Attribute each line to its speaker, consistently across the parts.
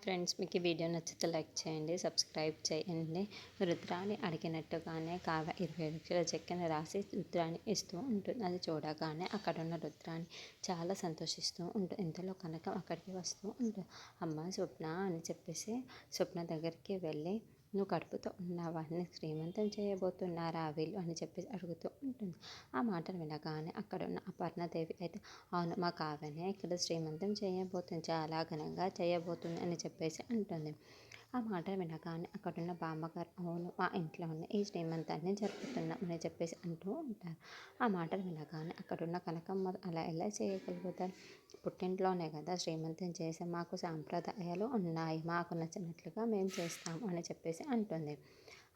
Speaker 1: Friends, మీకు ఈ video నచ్చితే లైక్ చేయండి, సబ్స్క్రైబ్ చేయండి. రుద్రాని అడిగినట్టుగానే కావ్య 20 లక్షల చెక్కుని రాసి రుద్రాని ఇస్తూ ఉంటుంది. అది చూడగానే అక్కడున్న రుద్రాని చాలా సంతోషిస్తూ ఉంటుంది. ఇంతలో కనకం అక్కడికి వస్తూ ఉంటుంది. అమ్మ స్వప్న అని చెప్పేసి స్వప్న దగ్గరికి వెళ్ళి, నువ్వు కడుపుతో ఉన్నవాడిని శ్రీమంతం చేయబోతున్నారా వీళ్ళు అని చెప్పేసి అడుగుతూ ఉంటుంది. ఆ మాటలు వినగానే అక్కడున్న అపర్ణదేవి అయితే, అవును, మా కావ్యనే ఇక్కడ శ్రీమంతం చేయబోతుంది, చాలా ఘనంగా చేయబోతుంది అని చెప్పేసి అంటుంది. ఆ మాట వినగానే అక్కడున్న బామ్మగారు, అవును, మా ఇంట్లోనే ఈ శ్రీమంతాన్ని జరుపుతున్నాం అని చెప్పేసి అంటూ ఉంటారు. ఆ మాటలు వినగానే అక్కడున్న కనకమ్మ అలా ఎలా చేయగలుగుతారు? పుట్టింట్లోనే కదా శ్రీమంతం చేసి మాకు సాంప్రదాయాలు ఉన్నాయి, మాకు నచ్చినట్లుగా మేము చేస్తాము అని చెప్పేసి అంటుంది.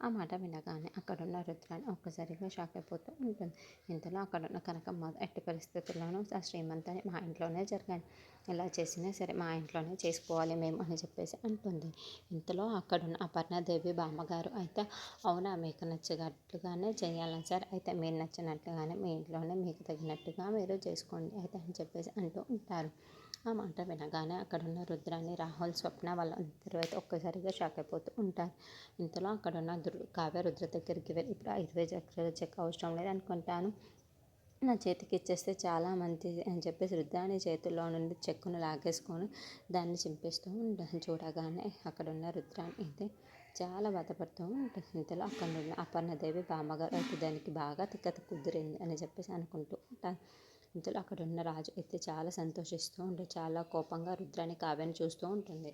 Speaker 1: ఆ మాట వినగానే అక్కడున్న రుద్రాని ఒక్కసారిగా షాక్ అయిపోతూ ఉంటుంది. ఇంతలో అక్కడున్న కనకమ్మ ఎట్టి పరిస్థితుల్లోనూ ఆ శ్రీమంతాన్ని మా ఇంట్లోనే జరగాలి, ఎలా చేసినా సరే మా ఇంట్లోనే చేసుకోవాలి మేము అని చెప్పేసి అంటుంది. ఇంతలో అక్కడున్న అపర్ణాదేవి బామ్మగారు అయితే, అవునా, మీకు నచ్చినట్లుగానే చేయాలని సార్, అయితే మీరు నచ్చినట్లుగానే మీ ఇంట్లోనే మీకు తగినట్టుగా మీరు చేసుకోండి అయితే అని చెప్పేసి అంటూ ఉంటారు. ఆ మాట వినగానే అక్కడున్న రుద్రాని, రాహుల్, స్వప్న వాళ్ళందరూ అయితే ఒక్కసారిగా షాక్ అయిపోతూ ఉంటారు. ఇంతలో అక్కడున్న కావ్య రుద్ర దగ్గరికి వెళ్ళి, ఇప్పుడు 5,000 లక్షల చెక్ అవసరం లేదు అనుకుంటాను, నా చేతికి ఇచ్చేస్తే చాలా మంచిది అని చెప్పేసి రుద్రాని చేతుల్లో నుండి చెక్కును లాగేసుకొని దాన్ని చింపేస్తూ ఉంటుంది. చూడగానే అక్కడున్న రుద్రాని అయితే చాలా బాధపడుతూ ఉంటుంది. ఇంతలో అక్కడ ఉన్న అపర్ణదేవి బామ్మగారు అయితే దానికి బాగా తిక్కత కుదిరింది అని చెప్పేసి అనుకుంటూ ఉంటారు. ఇంతలో అక్కడున్న రాజు అయితే చాలా సంతోషిస్తూ ఉంటుంది. చాలా కోపంగా రుద్రాని కావ్యని చూస్తూ ఉంటుంది.